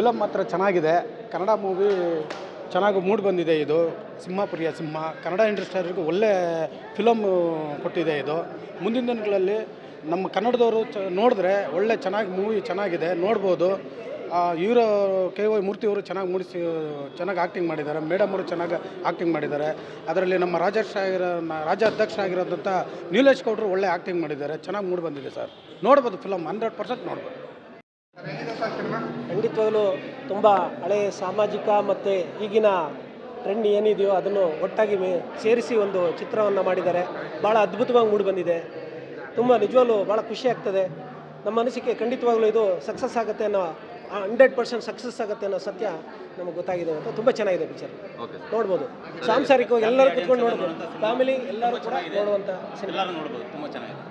Film ಮಾತ್ರ ಚೆನ್ನಾಗಿದೆ. Kannada movie ಚೆನ್ನಾಗಿ ಮೂಡಿ ಬಂದಿದೆ. ಇದು ಸಿಂಹಪುರಿಯ ಸಿಂಹ ಕನ್ನಡ ಇಂಡಸ್ಟ್ರಿಯವ್ರಿಗೆ ಒಳ್ಳೆ ಫಿಲಮ್ ಕೊಟ್ಟಿದೆ. ಇದು ಮುಂದಿನ ದಿನಗಳಲ್ಲಿ ನಮ್ಮ ಕನ್ನಡದವರು ನೋಡಿದ್ರೆ ಒಳ್ಳೆ ಚೆನ್ನಾಗಿ ಮೂವಿ ಚೆನ್ನಾಗಿದೆ, ನೋಡ್ಬೋದು. ಇವರು KY ಮೂರ್ತಿಯವರು ಚೆನ್ನಾಗಿ ಆ್ಯಕ್ಟಿಂಗ್ ಮಾಡಿದ್ದಾರೆ. ಮೇಡಮ್ ಅವರು ಚೆನ್ನಾಗಿ ಆ್ಯಕ್ಟಿಂಗ್ ಮಾಡಿದ್ದಾರೆ. ಅದರಲ್ಲಿ ನಮ್ಮ ರಾಜ್ಯಾಧ್ಯಕ್ಷ ಆಗಿರೋದಂಥ ನೀಲೇಶ್ ಗೌಡರು ಒಳ್ಳೆ ಆ್ಯಕ್ಟಿಂಗ್ ಮಾಡಿದ್ದಾರೆ. ಚೆನ್ನಾಗಿ ಮೂಡಿ ಬಂದಿದೆ ಸರ್. ನೋಡ್ಬೋದು ಫಿಲಮ್ 100% ನೋಡ್ಬೋದು. ಖಂಡಿತವಾಗಲೂ ತುಂಬ ಹಳೆಯ ಸಾಮಾಜಿಕ ಮತ್ತು ಈಗಿನ ಟ್ರೆಂಡ್ ಏನಿದೆಯೋ ಅದನ್ನು ಒಟ್ಟಾಗಿ ಸೇರಿಸಿ ಒಂದು ಚಿತ್ರವನ್ನು ಮಾಡಿದ್ದಾರೆ. ಭಾಳ ಅದ್ಭುತವಾಗಿ ಮೂಡಿ ಬಂದಿದೆ. ತುಂಬ ನಿಜವಾಗ್ಲೂ ಭಾಳ ಖುಷಿ ಆಗ್ತದೆ. ನಮ್ಮ ಅನಿಸಿಕೆ ಖಂಡಿತವಾಗ್ಲೂ ಇದು ಸಕ್ಸಸ್ ಆಗುತ್ತೆ ಅನ್ನೋ 100% ಸಕ್ಸಸ್ ಆಗುತ್ತೆ ಅನ್ನೋ ಸತ್ಯ ನಮಗೆ ಗೊತ್ತಾಗಿದೆ ಅಂತ. ತುಂಬ ಚೆನ್ನಾಗಿದೆ ಪಿಕ್ಚರ್, ನೋಡ್ಬೋದು. ಸಾಂಸಾರಿಕವಾಗಿ ಎಲ್ಲರೂ ಕುತ್ಕೊಂಡು ನೋಡ್ಬೋದು, ಫ್ಯಾಮಿಲಿ ಎಲ್ಲರೂ ಕೂಡ ನೋಡುವಂಥ ಸಿನಿಮಾ ನೋಡ್ಬೋದು. ತುಂಬ ಚೆನ್ನಾಗಿದೆ.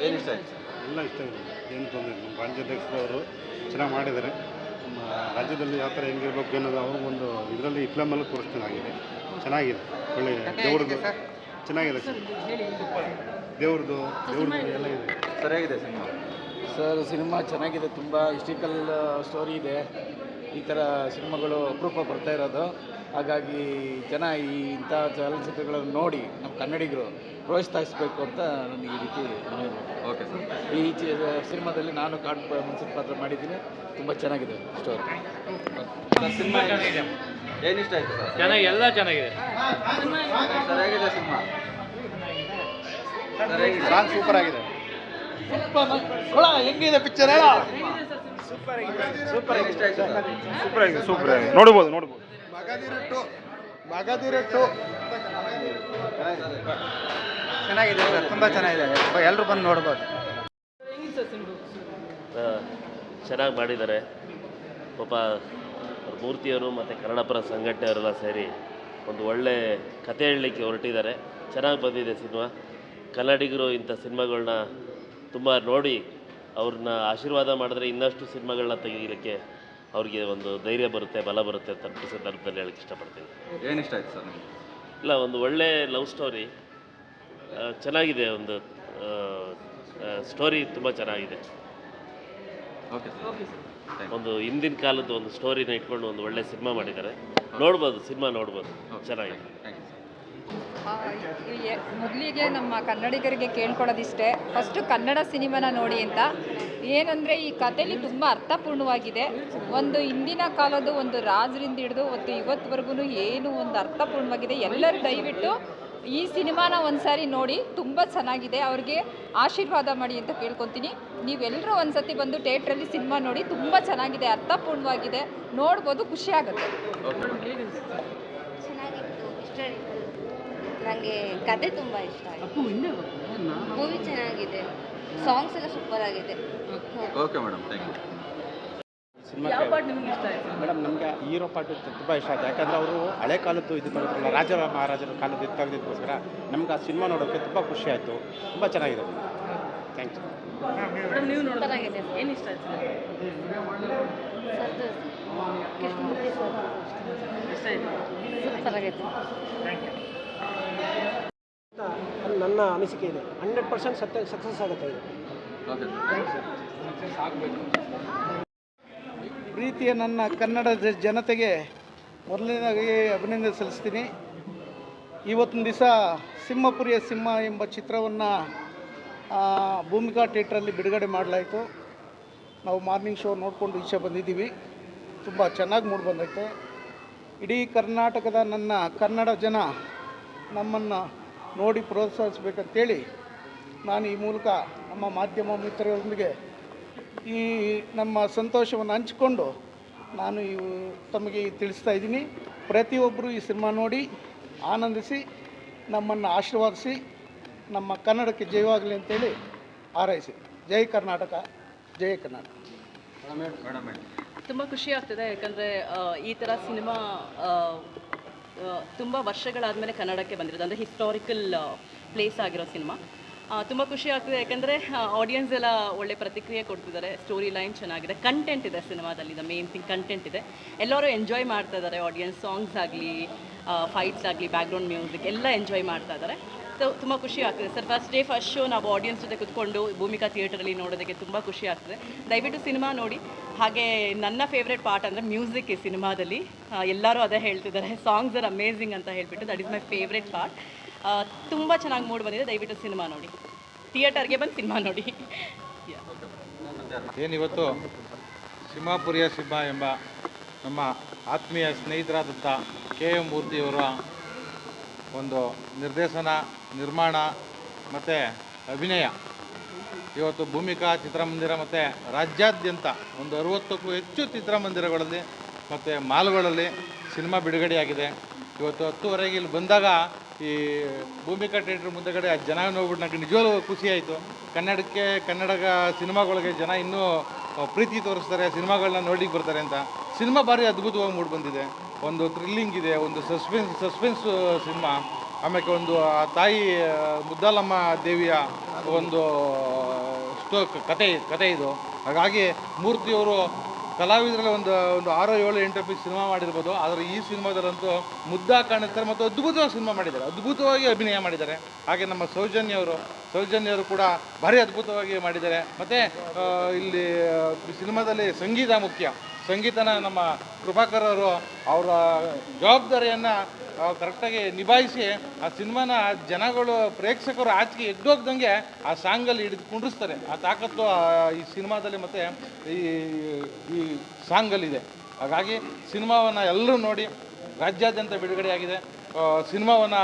ಏನು ಇಷ್ಟ ಆಯ್ತು? ಎಲ್ಲ ಇಷ್ಟ ಇದೆ. ಏನು ತೊಂದರೆ ನಮ್ಮ ರಾಜ್ಯಾಧ್ಯಕ್ಷರವರು ಚೆನ್ನಾಗಿ ಮಾಡಿದ್ದಾರೆ. ನಮ್ಮ ರಾಜ್ಯದಲ್ಲಿ ಯಾವ ಥರ ಹೆಂಗಿರ್ಬೇಕು ಅನ್ನೋದು ಅವರು ಒಂದು ಇದರಲ್ಲಿ ಫಿಲಮಲ್ಲಿ ತೋರಿಸ್ದಂಗಾಗಿದೆ. ಚೆನ್ನಾಗಿದೆ. ಒಳ್ಳೆ ದೇವ್ರದ್ದು ಚೆನ್ನಾಗಿದೆ ಸರ್. ದೇವ್ರದ್ದು ಎಲ್ಲ ಇದೆ. ಸರಿಯಾಗಿದೆ ಸಿನಿಮಾ ಸರ್. ಸಿನಿಮಾ ಚೆನ್ನಾಗಿದೆ. ತುಂಬ ಹಿಸ್ಟ್ರಿಕಲ್ ಸ್ಟೋರಿ ಇದೆ. ಈ ಥರ ಸಿನಿಮಾಗಳು ಅಪರೂಪ ಬರ್ತಾ ಇರೋದು. ಹಾಗಾಗಿ ಜನ ಇಂಥ ಚಲನಚಿತ್ರಗಳನ್ನು ನೋಡಿ ನಮ್ಮ ಕನ್ನಡಿಗರು ಪ್ರೋತ್ಸಾಹಿಸಬೇಕು ಅಂತ ನನಗೆ ಈ ರೀತಿ ಮನವಿ ಮಾಡ್ತೀನಿ. Okay sir. ಈ ಸಿನಿಮಾದಲ್ಲಿ ನಾನು ಮುನ್ಸಿಪ ಪಾತ್ರ ಮಾಡಿದ್ದೀನಿ. ತುಂಬ ಚೆನ್ನಾಗಿದೆ ಸ್ಟೋರಿ. ಸಿನಿಮಾ ಏನು ಇಷ್ಟ ಆಯಿತು ಸರ್? ಚೆನ್ನಾಗಿ, ಎಲ್ಲ ಚೆನ್ನಾಗಿದೆ. ಸರಿಯಾಗಿದೆ ಸಿನಿಮಾ. ಸಾಂಗ್ ಸೂಪರ್ ಆಗಿದೆ. ಹೆಂಗಿದೆ ಪಿಕ್ಚರ್? ಸೂಪರ್ ಇಷ್ಟ ಆಯಿತು ಸರ್? ಸೂಪರ್ ಆಗಿದೆ. ನೋಡ್ಬೋದು. ಚೆನ್ನಾಗಿದೆ ಸರ್, ತುಂಬ ಚೆನ್ನಾಗಿದೆ. ಎಲ್ಲರೂ ಬಂದು ನೋಡ್ಬೋದು. ಚೆನ್ನಾಗಿ ಮಾಡಿದ್ದಾರೆ. ಪಾಪ ಮೂರ್ತಿಯವರು ಮತ್ತು ಕನ್ನಡಪರ ಸಂಘಟನೆಯವರೆಲ್ಲ ಸೇರಿ ಒಂದು ಒಳ್ಳೆ ಕತೆ ಹೇಳಲಿಕ್ಕೆ ಹೊರಟಿದ್ದಾರೆ. ಚೆನ್ನಾಗಿ ಬಂದಿದೆ ಸಿನಿಮಾ. ಕನ್ನಡಿಗರು ಇಂಥ ಸಿನಿಮಾಗಳನ್ನ ತುಂಬ ನೋಡಿ ಅವ್ರನ್ನ ಆಶೀರ್ವಾದ ಮಾಡಿದ್ರೆ ಇನ್ನಷ್ಟು ಸಿನಿಮಾಗಳನ್ನ ತೆಗೀಲಿಕ್ಕೆ ಅವ್ರಿಗೆ ಒಂದು ಧೈರ್ಯ ಬರುತ್ತೆ, ಬಲ ಬರುತ್ತೆ ಅಂತ ಸಂದರ್ಭದಲ್ಲಿ ಹೇಳಕ್ಕೆ ಇಷ್ಟಪಡ್ತೀನಿ. ಏನು ಇಷ್ಟ ಆಯ್ತು ಸರ್ ನಿಮಗೆ? ಇಲ್ಲ, ಒಂದು ಒಳ್ಳೆ ಲವ್ ಸ್ಟೋರಿ ಚೆನ್ನಾಗಿದೆ. ಒಂದು ಸ್ಟೋರಿ ತುಂಬ ಚೆನ್ನಾಗಿದೆ. Okay sir. ಒಂದು ಹಿಂದಿನ ಕಾಲದ ಒಂದು ಸ್ಟೋರಿನ ಇಟ್ಕೊಂಡು ಒಂದು ಒಳ್ಳೆ ಸಿನಿಮಾ ಮಾಡಿದ್ದಾರೆ. ನೋಡ್ಬೋದು, ಸಿನಿಮಾ ನೋಡ್ಬೋದು. ಚೆನ್ನಾಗಿದೆ. Thank you sir. ಮೊದಲಿಗೆ ನಮ್ಮ ಕನ್ನಡಿಗರಿಗೆ ಕೇಳ್ಕೊಳ್ಳೋದಿಷ್ಟೇ, ಫಸ್ಟು ಕನ್ನಡ ಸಿನಿಮಾನ ನೋಡಿ ಅಂತ. ಏನಂದರೆ ಈ ಕಥೆಯಲ್ಲಿ ತುಂಬ ಅರ್ಥಪೂರ್ಣವಾಗಿದೆ. ಒಂದು ಹಿಂದಿನ ಕಾಲದ ಒಂದು ರಾಜರಿಂದ ಹಿಡಿದು ಇವತ್ತುವರೆಗೂ ಏನು ಒಂದು ಅರ್ಥಪೂರ್ಣವಾಗಿದೆ. ಎಲ್ಲರೂ ದಯವಿಟ್ಟು ಈ ಸಿನಿಮಾನ ಒಂದು ಸಾರಿ ನೋಡಿ, ತುಂಬ ಚೆನ್ನಾಗಿದೆ. ಅವ್ರಿಗೆ ಆಶೀರ್ವಾದ ಮಾಡಿ ಅಂತ ಕೇಳ್ಕೊತೀನಿ. ನೀವೆಲ್ಲರೂ ಒಂದು ಸತಿ ಬಂದು ಥಿಯೇಟ್ರಲ್ಲಿ ಸಿನಿಮಾ ನೋಡಿ, ತುಂಬ ಚೆನ್ನಾಗಿದೆ, ಅರ್ಥಪೂರ್ಣವಾಗಿದೆ, ನೋಡ್ಬೋದು, ಖುಷಿ ಆಗುತ್ತೆ. ಚೆನ್ನಾಗಿತ್ತು, ನನಗೆ ಕತೆ ತುಂಬ ಇಷ್ಟ ಆಯಿತು. ಮೂವಿ ಚೆನ್ನಾಗಿದೆ, ಸಾಂಗ್ಸ್ ಎಲ್ಲ ಸೂಪರ್ ಆಗಿದೆ. Okay madam, thank you. Madam, ನಮಗೆ ಹೀರೋ ಪಾರ್ಟ್ ತುಂಬ ಇಷ್ಟ ಆಯಿತು. ಯಾಕಂದರೆ ಅವರು ಹಳೆ ಕಾಲದ್ದು ಇದು ಬರುತ್ತಲ್ಲ, ರಾಜರ ಮಹಾರಾಜರ ಕಾಲದ್ದು ಇದು ತೆಗೆದಿದ್ದಕ್ಕೋಸ್ಕರ ನಮ್ಗೆ ಆ ಸಿನಿಮಾ ನೋಡೋಕ್ಕೆ ತುಂಬ ಖುಷಿ ಆಯಿತು. ತುಂಬ ಚೆನ್ನಾಗಿದೆ. Thank you. ಚೆನ್ನಾಗಿದೆ. ಏನು ಇಷ್ಟ ಆಯಿತು? ಸೂಪರ್ ಆಗೈತೆ. ನನ್ನ ಅನಿಸಿಕೆ ಇದೆ. 100% ಸಕ್ಸಸ್ ಆಗುತ್ತೆ ಇದು. ಓಕೆ. ಪ್ರೀತಿಯ ನನ್ನ ಕನ್ನಡದ ಜನತೆಗೆ ಮೊದಲನೇದಾಗಿ ಅಭಿನಂದನೆ ಸಲ್ಲಿಸ್ತೀನಿ. ಇವತ್ತಿನ ದಿವಸ ಸಿಂಹಪುರಿಯ ಸಿಂಹ ಎಂಬ ಚಿತ್ರವನ್ನು ಭೂಮಿಕಾ ಥಿಯೇಟ್ರಲ್ಲಿ ಬಿಡುಗಡೆ ಮಾಡಲಾಯಿತು. ನಾವು ಮಾರ್ನಿಂಗ್ ಶೋ ನೋಡಿಕೊಂಡು ಈಚೆ ಬಂದಿದ್ದೀವಿ. ತುಂಬ ಚೆನ್ನಾಗಿ ಮೂಡಿ ಬಂದೈತೆ. ಇಡೀ ಕರ್ನಾಟಕದ ನನ್ನ ಕನ್ನಡ ಜನ ನಮ್ಮನ್ನು ನೋಡಿ ಪ್ರೋತ್ಸಾಹಿಸಬೇಕಂತೇಳಿ ನಾನು ಈ ಮೂಲಕ ನಮ್ಮ ಮಾಧ್ಯಮ ಮಿತ್ರರೊಂದಿಗೆ ಈ ನಮ್ಮ ಸಂತೋಷವನ್ನು ಹಂಚಿಕೊಂಡು ನಾನು ತಮಗೆ ತಿಳಿಸ್ತಾ ಇದ್ದೀನಿ. ಪ್ರತಿಯೊಬ್ಬರು ಈ ಸಿನಿಮಾ ನೋಡಿ ಆನಂದಿಸಿ ನಮ್ಮನ್ನು ಆಶೀರ್ವಾದಿಸಿ ನಮ್ಮ ಕನ್ನಡಕ್ಕೆ ಜಯವಾಗಲಿ ಅಂತೇಳಿ ಹಾರೈಸಿ. ಜೈ ಕರ್ನಾಟಕ, ಜೈ ಕರ್ನಾಟಕ. ತುಂಬ ಖುಷಿ ಆಗ್ತಿದೆ. ಯಾಕಂದರೆ ಈ ಥರ ಸಿನಿಮಾ ತುಂಬ ವರ್ಷಗಳಾದಮೇಲೆ ಕನ್ನಡಕ್ಕೆ ಬಂದಿರೋದು, ಅಂದರೆ ಹಿಸ್ಟಾರಿಕಲ್ ಪ್ಲೇಸ್ ಆಗಿರೋ ಸಿನಿಮಾ. ತುಂಬ ಖುಷಿ ಆಗ್ತಿದೆ. ಯಾಕೆಂದರೆ ಆಡಿಯನ್ಸ್ ಎಲ್ಲ ಒಳ್ಳೆ ಪ್ರತಿಕ್ರಿಯೆ ಕೊಡ್ತಿದ್ದಾರೆ. ಸ್ಟೋರಿ ಲೈನ್ ಚೆನ್ನಾಗಿದೆ, ಕಂಟೆಂಟ್ ಇದೆ ಸಿನಿಮಾದಲ್ಲಿ. ದ ಮೇನ್ ಥಿಂಗ್ ಕಂಟೆಂಟ್ ಇದೆ. ಎಲ್ಲರೂ ಎಂಜಾಯ್ ಮಾಡ್ತಾ ಇದ್ದಾರೆ. ಆಡಿಯನ್ಸ್ ಸಾಂಗ್ಸ್ ಆಗಲಿ, ಫೈಟ್ಸ್ ಆಗಲಿ, ಬ್ಯಾಕ್ಗ್ರೌಂಡ್ ಮ್ಯೂಸಿಕ್ ಎಲ್ಲ ಎಂಜಾಯ್ ಮಾಡ್ತಾ ಇದ್ದಾರೆ. ತುಂಬ ಖುಷಿ ಆಗ್ತದೆ ಸರ್. ಫಸ್ಟ್ ಶೋ ನಾವು ಆಡಿಯನ್ಸ್ ಜೊತೆ ಕುತ್ಕೊಂಡು ಭೂಮಿಕಾ ಥಿಯೇಟರಲ್ಲಿ ನೋಡೋದಕ್ಕೆ ತುಂಬ ಖುಷಿ ಆಗ್ತದೆ. ದಯವಿಟ್ಟು ಸಿನಿಮಾ ನೋಡಿ. ಹಾಗೆ ನನ್ನ ಫೇವ್ರೆಟ್ ಪಾರ್ಟ್ ಅಂದರೆ ಮ್ಯೂಸಿಕ್ ಈ ಸಿನಿಮಾದಲ್ಲಿ. ಎಲ್ಲರೂ ಅದೇ ಹೇಳ್ತಿದ್ದಾರೆ, ಸಾಂಗ್ಸ್ ಆರ್ ಅಮೇಝಿಂಗ್ ಅಂತ ಹೇಳ್ಬಿಟ್ಟು. That is my favourite part. ತುಂಬ ಚೆನ್ನಾಗಿ ಮೂಡ್ ಬಂದಿದೆ. ದಯವಿಟ್ಟು ಸಿನಿಮಾ ನೋಡಿ, ಥಿಯೇಟರ್ಗೆ ಬಂದು ಸಿನಿಮಾ ನೋಡಿ. ಏನಿವತ್ತು ಸಿಂಹಾಪುರಿಯ ಸಿಂಹ ಎಂಬ ನಮ್ಮ ಆತ್ಮೀಯ ಸ್ನೇಹಿತರಾದಂಥ KM ಮೂರ್ತಿಯವರ ಒಂದು ನಿರ್ದೇಶನ, ನಿರ್ಮಾಣ ಮತ್ತು ಅಭಿನಯ ಇವತ್ತು ಭೂಮಿಕಾ ಚಿತ್ರಮಂದಿರ ಮತ್ತು ರಾಜ್ಯಾದ್ಯಂತ ಒಂದು 60ಕ್ಕೂ ಹೆಚ್ಚು ಚಿತ್ರಮಂದಿರಗಳಲ್ಲಿ ಮತ್ತು ಮಾಲ್ಗಳಲ್ಲಿ ಸಿನಿಮಾ ಬಿಡುಗಡೆಯಾಗಿದೆ. ಇವತ್ತು 10:30 ಇಲ್ಲಿ ಬಂದಾಗ ಈ ಭೂಮಿಕಾ ಥಿಯೇಟ್ರ್ ಮುಂದೆಗಡೆ ಆ ಜನ ನೋಡ್ಬಿಟ್ಟು ನನಗೆ ನಿಜವಾಗ್ಲೂ ಖುಷಿಯಾಯಿತು. ಕನ್ನಡ ಸಿನಿಮಾಗಳಿಗೆ ಜನ ಇನ್ನೂ ಪ್ರೀತಿ ತೋರಿಸ್ತಾರೆ, ಸಿನಿಮಾಗಳನ್ನ ನೋಡ್ಲಿಕ್ಕೆ ಬರ್ತಾರೆ ಅಂತ. ಸಿನಿಮಾ ಭಾರಿ ಅದ್ಭುತವಾಗಿ ಮೂಡಿ ಬಂದಿದೆ. ಒಂದು ಥ್ರಿಲ್ಲಿಂಗ್ ಇದೆ, ಒಂದು ಸಸ್ಪೆನ್ಸ್ ಸಿನಿಮಾ. ಆಮೇಲೆ ಒಂದು ಆ ತಾಯಿ ಮುದ್ದಾಲಮ್ಮ ದೇವಿಯ ಒಂದು ಕತೆ ಇದು. ಹಾಗಾಗಿ ಮೂರ್ತಿಯವರು ಕಲಾವಿದರಲ್ಲಿ ಒಂದು 6, 7, 8 ಪೀಸ್ ಸಿನಿಮಾ ಮಾಡಿರ್ಬೋದು. ಆದರೆ ಈ ಸಿನಿಮಾದಲ್ಲಂತೂ ಮುದ್ದಾಗಿ ಕಾಣಿಸ್ತಾರೆ ಮತ್ತು ಅದ್ಭುತವಾಗಿ ಸಿನಿಮಾ ಮಾಡಿದ್ದಾರೆ, ಅದ್ಭುತವಾಗಿ ಅಭಿನಯ ಮಾಡಿದ್ದಾರೆ. ಹಾಗೆ ನಮ್ಮ ಸೌಜನ್ಯವರು ಕೂಡ ಭಾರಿ ಅದ್ಭುತವಾಗಿ ಮಾಡಿದ್ದಾರೆ. ಮತ್ತು ಇಲ್ಲಿ ಸಿನಿಮಾದಲ್ಲಿ ಸಂಗೀತ ಮುಖ್ಯ. ಸಂಗೀತನ ನಮ್ಮ ಕೃಪಾಕರ್ ಅವರು ಅವರ ಜವಾಬ್ದಾರಿಯನ್ನು ಕರೆಕ್ಟಾಗಿ ನಿಭಾಯಿಸಿ ಆ ಸಿನಿಮಾನ ಜನಗಳು ಪ್ರೇಕ್ಷಕರು ಆಚೆಗೆ ಎದ್ದೋಗ್ದಂಗೆ ಆ ಸಾಂಗಲ್ಲಿ ಹಿಡಿದು ಕುಂಡ್ರಿಸ್ತಾರೆ. ಆ ತಾಕತ್ತು ಈ ಸಿನಿಮಾದಲ್ಲಿ ಮತ್ತು ಈ ಸಾಂಗಲ್ಲಿದೆ. ಹಾಗಾಗಿ ಸಿನಿಮಾವನ್ನು ಎಲ್ಲರೂ ನೋಡಿ. ರಾಜ್ಯಾದ್ಯಂತ ಬಿಡುಗಡೆಯಾಗಿದೆ. ಸಿನಿಮಾವನ್ನು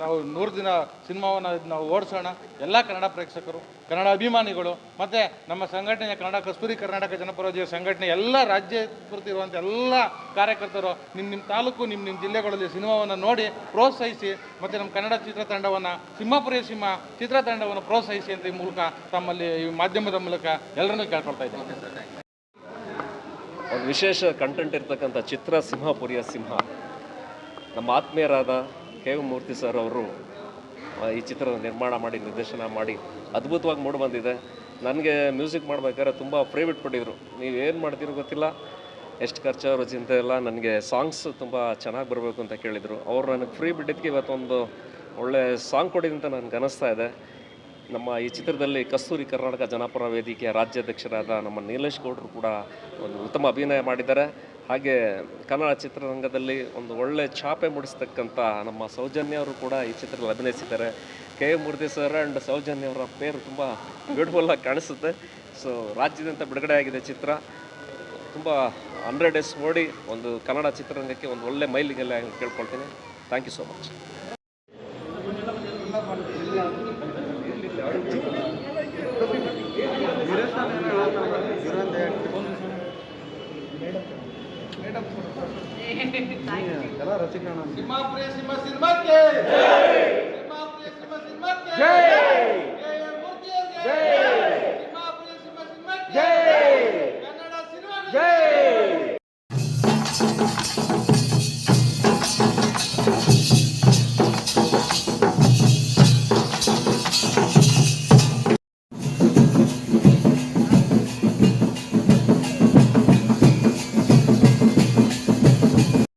ನಾವು 100 ದಿನ ಸಿನಿಮಾವನ್ನು ನಾವು ಓಡಿಸೋಣ. ಎಲ್ಲ ಕನ್ನಡ ಪ್ರೇಕ್ಷಕರು, ಕನ್ನಡ ಅಭಿಮಾನಿಗಳು ಮತ್ತು ನಮ್ಮ ಸಂಘಟನೆ ಕಸ್ತೂರಿ ಕರ್ನಾಟಕ ಜನಪರ ಸಂಘಟನೆ ಎಲ್ಲ ರಾಜ್ಯ ಇರುವಂಥ ಎಲ್ಲ ಕಾರ್ಯಕರ್ತರು ನಿಮ್ಮ ತಾಲೂಕು, ನಿಮ್ಮ ಜಿಲ್ಲೆಗಳಲ್ಲಿ ಸಿನಿಮಾವನ್ನು ನೋಡಿ ಪ್ರೋತ್ಸಾಹಿಸಿ. ಮತ್ತು ನಮ್ಮ ಕನ್ನಡ ಚಿತ್ರತಂಡವನ್ನು ಸಿಂಹಾಪುರಿಯ ಸಿಂಹ ಚಿತ್ರತಂಡವನ್ನು ಪ್ರೋತ್ಸಾಹಿಸಿ ಅಂತ ಈ ಮೂಲಕ ತಮ್ಮಲ್ಲಿ ಈ ಮಾಧ್ಯಮದ ಮೂಲಕ ಎಲ್ಲರನ್ನೂ ಕೇಳ್ಕೊಳ್ತಾ ಇದ್ದೇನೆ. ಒಂದು ವಿಶೇಷ ಕಂಟೆಂಟ್ ಇರ್ತಕ್ಕಂಥ ಚಿತ್ರ ಸಿಂಹಾಪುರಿಯ ಸಿಂಹ. ನಮ್ಮ ಆತ್ಮೀಯರಾದ KM ಮೂರ್ತಿ ಸರ್ ಅವರು ಈ ಚಿತ್ರದ ನಿರ್ಮಾಣ ಮಾಡಿ, ನಿರ್ದೇಶನ ಮಾಡಿ ಅದ್ಭುತವಾಗಿ ಮೂಡಿ ಬಂದಿದೆ. ನನಗೆ ಮ್ಯೂಸಿಕ್ ಮಾಡ್ಬೇಕಾದ್ರೆ ತುಂಬ ಫ್ರೀ ಬಿಟ್ಬಿಟ್ಟಿದ್ರು. ನೀವೇನು ಮಾಡ್ತೀರೋ ಗೊತ್ತಿಲ್ಲ, ಎಷ್ಟು ಖರ್ಚಾದ್ರು ಚಿಂತೆ ಇಲ್ಲ, ನನಗೆ ಸಾಂಗ್ಸ್ ತುಂಬ ಚೆನ್ನಾಗಿ ಬರಬೇಕು ಅಂತ ಕೇಳಿದರು. ಅವರು ನನಗೆ ಫ್ರೀ ಬಿಟ್ಟಿದ್ದಕ್ಕೆ ಇವತ್ತೊಂದು ಒಳ್ಳೆ ಸಾಂಗ್ ಕೊಡಿ ಅಂತ ನನಗೆ ಅನ್ನಿಸ್ತಾ ಇದೆ. ನಮ್ಮ ಈ ಚಿತ್ರದಲ್ಲಿ ಕಸ್ತೂರಿ ಕರ್ನಾಟಕ ಜನಪರ ವೇದಿಕೆಯ ರಾಜ್ಯಾಧ್ಯಕ್ಷರಾದ ನಮ್ಮ ನೀಲೇಶ್ ಗೌಡರು ಕೂಡ ಒಂದು ಉತ್ತಮ ಅಭಿನಯ ಮಾಡಿದ್ದಾರೆ. ಹಾಗೆ ಕನ್ನಡ ಚಿತ್ರರಂಗದಲ್ಲಿ ಒಂದು ಒಳ್ಳೆ ಛಾಪೆ ಮೂಡಿಸ್ತಕ್ಕಂಥ ನಮ್ಮ ಸೌಜನ್ಯ ಅವರು ಕೂಡ ಈ ಚಿತ್ರದಲ್ಲಿ ಅಭಿನಯಿಸಿದ್ದಾರೆ. KM Murthy sir and Soujanya ಅವರ ಪೇರು ತುಂಬ ಬ್ಯೂಟಿಫುಲ್ಲಾಗಿ ಕಾಣಿಸುತ್ತೆ. ಸೊ ರಾಜ್ಯದಂತ ಬಿಡುಗಡೆ ಆಗಿದೆ ಚಿತ್ರ. ತುಂಬ 100 ಡೇಸ್ ಓಡಿ ಒಂದು ಕನ್ನಡ ಚಿತ್ರರಂಗಕ್ಕೆ ಒಂದು ಒಳ್ಳೆ ಮೈಲಿಗೆಲ್ಲ ಕೇಳ್ಕೊಳ್ತೀನಿ. Thank you so much. Simhapuri Simha ಸಿನಿಮಾಕ್ಕೆ ಜೈ!